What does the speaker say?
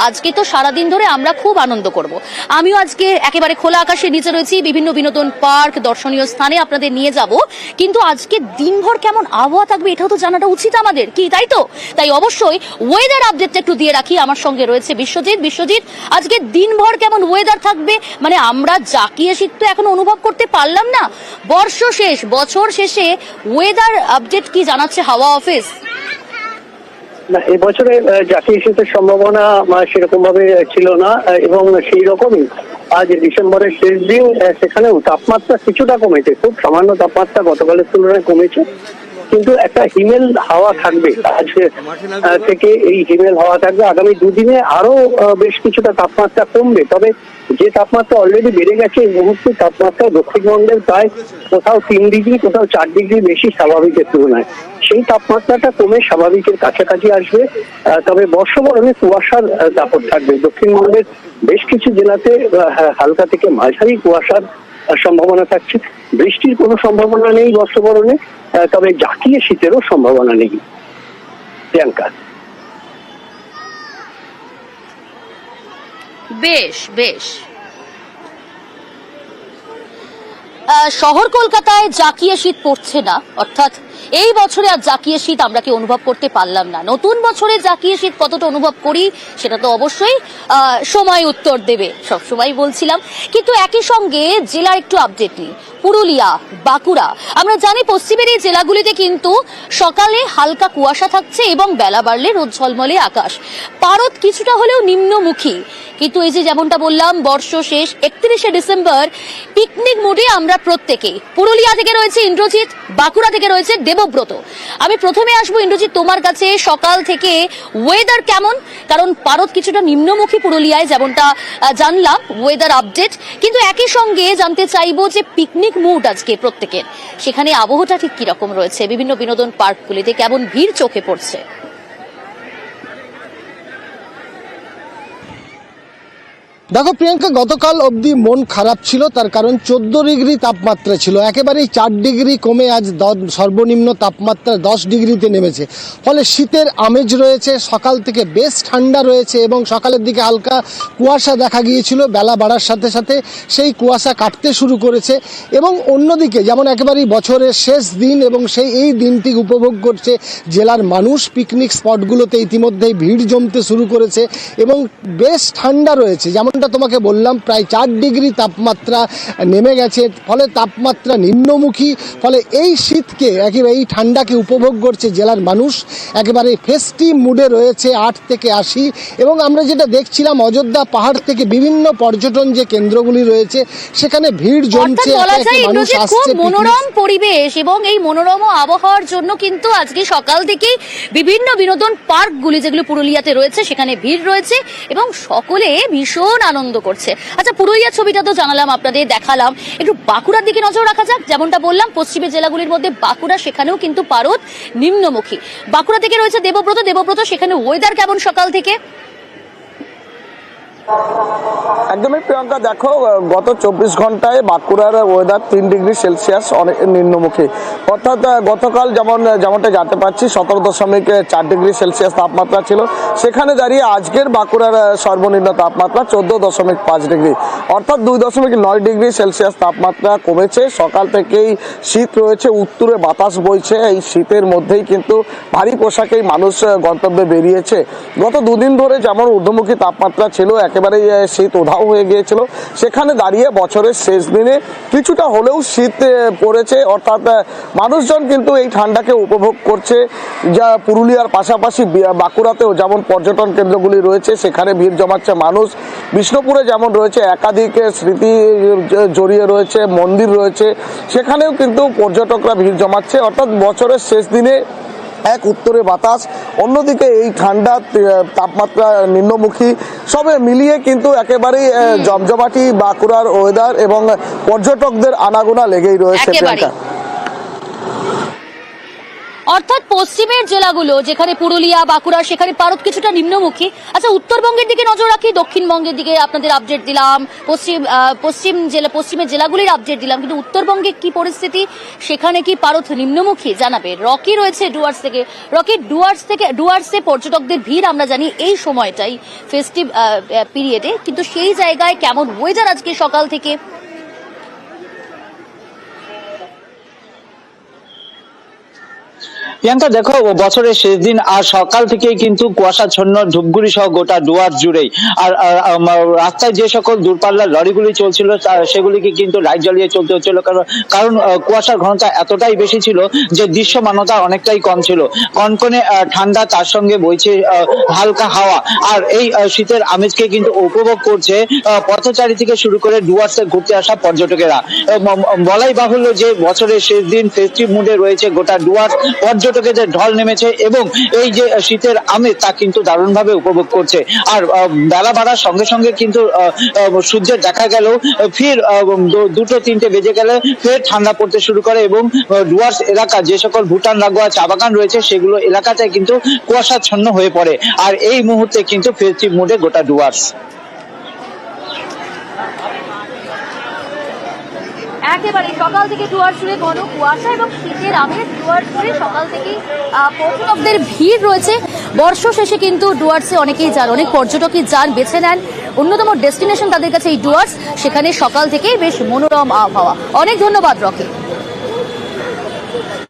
আজকে তো সারাদিন ধরে আমরা খুব আনন্দ করব। আমিও আজকে একেবারে খোলা আকাশের নিচে রয়েছি, বিভিন্ন বিনোদন পার্ক, দর্শনীয় স্থানে আপনাদের নিয়ে যাব। কিন্তু আজকে দিনভর কেমন আবহাওয়া থাকবে এটাও তো জানাটা উচিত আমাদের, কি তাই তো? তাই অবশ্যই ওয়েদার আপডেটটা একটু দিয়ে রাখি। আমার সঙ্গে রয়েছে বিশ্বজিৎ। বিশ্বজিৎ, আজকে দিনভর কেমন ওয়েদার থাকবে? মানে আমরা জাকিয়ে শীত তো এখনো অনুভব করতে পারলাম না, বর্ষ শেষ, বছর শেষে ওয়েদার আপডেট কি জানাচ্ছে হাওয়া অফিস? না, এবছরে জাতীয় শীতের সম্ভাবনা সেরকম ভাবে ছিল না, এবং সেই রকমই আজ ডিসেম্বরের শেষ দিন, সেখানেও তাপমাত্রা কিছুটা কমেছে, খুব সামান্য তাপমাত্রা গতকালের তুলনায় কমেছে। কিন্তু একটা হিমেল হাওয়া থাকবে আজ থেকে, এই হিমেল হাওয়া থাকবে আগামী দুদিনে। আরো বেশ কিছুটা তাপমাত্রা কমবে, তবে যে তাপমাত্রা অলরেডি বেড়ে গেছে এই মুহূর্তে তাপমাত্রা দক্ষিণবঙ্গের প্রায় কোথাও 3 ডিগ্রি কোথাও 4 ডিগ্রি বেশি স্বাভাবিকের তুলনায়। সেই তাপমাত্রাটা কমে স্বাভাবিকের কাছাকাছি আসবে। তবে বর্ষবরণে কুয়াশার দাপট থাকবে। দক্ষিণবঙ্গের বেশ কিছু জেলাতে হালকা থেকে মাঝারি কুয়াশার সম্ভাবনা থাকছে। বৃষ্টির কোনো সম্ভাবনা নেই বর্ষবরণে, তবে জাকিয়ে শীতেরও সম্ভাবনা নেই। প্রিয়াঙ্কা, বেশ বেশ। শহর কলকাতায় জাকিয়ে শীত পড়ছে না, অর্থাৎ এই বছরে আর জাকিয়ে শীত আমরা কি অনুভব করতে পারলাম না। নতুন বছরে জাকিয়ে শীত কতটা অনুভব করি সেটা তো অবশ্যই সময় উত্তর দেবে, সবসময় বলছিলাম। কিন্তু একই সঙ্গে জেলার একটু আপডেট নিই। পুরুলিয়া, বাঁকুড়া, আমরা জানি পশ্চিমের এই জেলাগুলিতে কিন্তু সকালে হালকা কুয়াশা থাকছে এবং বেলা বাড়লে রোদ ঝলমলে আকাশ। পারদ কিছুটা হলেও নিম্নমুখী, কিন্তু এই যে যেমনটা বললাম বর্ষ শেষ 31শে ডিসেম্বর, পিকনিক মুডে আমরা প্রত্যেকেই। পুরুলিয়া থেকে রয়েছে ইন্দ্রজিৎ, বাঁকুড়া থেকে রয়েছে দেবব্রত। আমি প্রথমে আসবো ইন্দ্রজিৎ তোমার কাছে, সকাল থেকে ওয়েদার কেমন? কারণ পারদ কিছুটা নিম্নমুখী পুরুলিয়ায়, যেমনটা জানলাম ওয়েদার আপডেট। কিন্তু একই সঙ্গে জানতে চাইবো যে পিকনিক মুড আজকে প্রত্যেকের, সেখানে আবহাওয়াটা ঠিক কিরকম রয়েছে? বিভিন্ন বিনোদন পার্কগুলিতে কেমন ভিড় চোখে পড়ছে? দেখো প্রিয়াঙ্কা, গতকাল অবধি মন খারাপ ছিল, তার কারণ 14 ডিগ্রি তাপমাত্রা ছিল, একেবারেই 4 ডিগ্রি কমে আজ সর্বনিম্ন তাপমাত্রা 10 ডিগ্রিতে নেমেছে। ফলে শীতের আমেজ রয়েছে, সকাল থেকে বেশ ঠান্ডা রয়েছে এবং সকালের দিকে হালকা কুয়াশা দেখা গিয়েছিল। বেলা বাড়ার সাথে সাথে সেই কুয়াশা কাটতে শুরু করেছে এবং অন্যদিকে যেমন একেবারেই বছরের শেষ দিন এবং এই দিনটি উপভোগ করছে জেলার মানুষ। পিকনিক স্পটগুলোতে ইতিমধ্যেই ভিড় জমতে শুরু করেছে এবং বেশ ঠান্ডা রয়েছে। যেমন তোমাকে বললাম, প্রায় 4 ডিগ্রি তাপমাত্রা নেমে গেছে, ফলে তাপমাত্রা নিম্নমুখী। ফলে এই শীতকে, একেবারে এই ঠান্ডাকে উপভোগ করছে জেলার মানুষ। একেবারে ফেস্টিভ মুডে রয়েছে 8 থেকে 80। এবং আমরা যেটা দেখছিলাম, অযোধ্যা পাহাড় থেকে বিভিন্ন পর্যটন যে কেন্দ্রগুলি রয়েছে সেখানে ভিড় জমছে, মানুষ আসছে। মনোরম পরিবেশ এবং এই মনোরম আবহাওয়ার জন্য কিন্তু আজকে সকাল থেকেই বিভিন্ন বিনোদন পার্কগুলি যেগুলো পুরুলিয়াতে রয়েছে সেখানে ভিড় রয়েছে এবং সকলে ভীষণ আনন্দ করছে। আচ্ছা, পুরুলিয়ার ছবিটা তো জানালাম, আপনাদের দেখালাম, একটু বাঁকুড়ার দিকে নজর রাখা যাক। যেমনটা বললাম পশ্চিমের জেলাগুলির মধ্যে বাঁকুড়া, সেখানেও কিন্তু পারদ নিম্নমুখী। বাঁকুড়া থেকে রয়েছে দেবব্রত। দেবব্রত, সেখানে ওয়েদার কেমন সকাল থেকে? একদমই প্রিয়াঙ্কা, দেখো গত 24 ঘন্টায় বাঁকুড়ার ওয়েদার 3 ডিগ্রি সেলসিয়াস অনেক নিম্নমুখী। অর্থাৎ গতকাল যেমনটা জানতে পারছি 17.4 ডিগ্রি সেলসিয়াস তাপমাত্রা ছিল, সেখানে দাঁড়িয়ে আজকের বাঁকুড়ার সর্বনিম্ন তাপমাত্রা 14.5 ডিগ্রি, অর্থাৎ 2.9 ডিগ্রি সেলসিয়াস তাপমাত্রা কমেছে। সকাল থেকেই শীত রয়েছে, উত্তরে বাতাস বইছে। এই শীতের মধ্যেই কিন্তু ভারী পোশাকেই মানুষ গন্তব্যে বেরিয়েছে। গত দুদিন ধরে যেমন ঊর্ধ্বমুখী তাপমাত্রা ছিল, একেবারে শীত উধাও হয়ে গিয়েছিল, সেখানে দাঁড়িয়ে বছরের শেষ দিনে কিছুটা হলেও শীত পড়েছে। অর্থাৎ মানুষজন কিন্তু এই ঠান্ডাকে উপভোগ করছে। যা পুরুলিয়ার পাশাপাশি বাঁকুড়াতেও যেমন পর্যটন কেন্দ্রগুলি রয়েছে সেখানে ভিড় জমাচ্ছে মানুষ। বিষ্ণুপুরে যেমন রয়েছে একাধিক স্মৃতি জড়িয়ে রয়েছে, মন্দির রয়েছে, সেখানেও কিন্তু পর্যটকরা ভিড় জমাচ্ছে। অর্থাৎ বছরের শেষ দিনে এক উত্তরে বাতাস, অন্যদিকে এই ঠান্ডা তাপমাত্রা নিম্নমুখী, সবে মিলিয়ে কিন্তু একেবারেই জমজমাটি বাঁকুড়ার ওয়েদার এবং পর্যটকদের আনাগোনা লেগেই রয়েছে। অর্থাৎ পশ্চিমের জেলাগুলো যেখানে পুরুলিয়া বাঁকুড়া সেখানে পারদ কিছুটা নিম্নমুখী। আচ্ছা, উত্তরবঙ্গের দিকে নজর রাখি, দক্ষিণবঙ্গের দিকে আপনাদের আপডেট দিলাম, পশ্চিমের জেলাগুলির আপডেট দিলাম, কিন্তু উত্তরবঙ্গে কি পরিস্থিতি, সেখানে কি পারদ নিম্নমুখী জানাবে। রকি রয়েছে ডুয়ার্স থেকে। রকি, ডুয়ার্সে পর্যটকদের ভিড় আমরা জানি এই সময়টাই ফেস্টিভ পিরিয়ডে, কিন্তু সেই জায়গায় কেমন ওয়েদার আজকে সকাল থেকে? প্রিয়াঙ্কা দেখো, বছরের শেষ দিন আর সকাল থেকেই কিন্তু কুয়াশাচ্ছন্ন ধূপগুড়ি সহ গোটা ডুয়ার্স জুড়েই। আর রাস্তায় যে সকল দূরপাল্লার লরিগুলি চলছিল সেগুলিকে কিন্তু লাইট জ্বালিয়ে চলতে হচ্ছিল, কারণ কুয়াশার ঘনতা এতটাই বেশি ছিল যে দৃশ্যমানতা অনেকটাই কম ছিল। কনকনে ঠান্ডা, তার সঙ্গে বইছে হালকা হাওয়া, আর এই শীতের আমেজকে কিন্তু উপভোগ করছে পথচারী থেকে শুরু করে ডুয়ার্সে ঘুরতে আসা পর্যটকেরা। বলাই বাহুল্য যে বছরের শেষ দিন ফেস্টিভ মুডে রয়েছে গোটা ডুয়ার্স। পর্যটকের ঢল নেমেছে এবং এই যে শীতের আমেজ তা কিন্তু দারুণভাবে উপভোগ করছে। আর বেলা বাড়ার সঙ্গে সঙ্গে কিন্তু সূর্যের দেখা গেল ফির 2-3টে বেজে গেলে ফের ঠান্ডা পড়তে শুরু করে এবং ডুয়ার্স এলাকা যে সকল ভুটান লাগোয়া চা বাগান রয়েছে সেগুলো এলাকাতে কিন্তু কুয়াশাচ্ছন্ন হয়ে পড়ে। আর এই মুহূর্তে কিন্তু ফেস্টিভ মুডে গোটা ডুয়ার্স। একেবারে সকাল থেকে ডুয়ার্স জুড়ে ঘন কুয়াশা এবং শীতের আমেজ। ডুয়ার্স জুড়ে সকাল থেকেই পর্যটকদের ভিড় রয়েছে। বর্ষ শেষে কিন্তু ডুয়ার্সে অনেকেই যান, অনেক পর্যটকই যান, বেছে নেন অন্যতম ডেস্টিনেশন তাদের কাছে এই ডুয়ার্স। সেখানে সকাল থেকেই বেশ মনোরম আবহাওয়া। অনেক ধন্যবাদ রকি।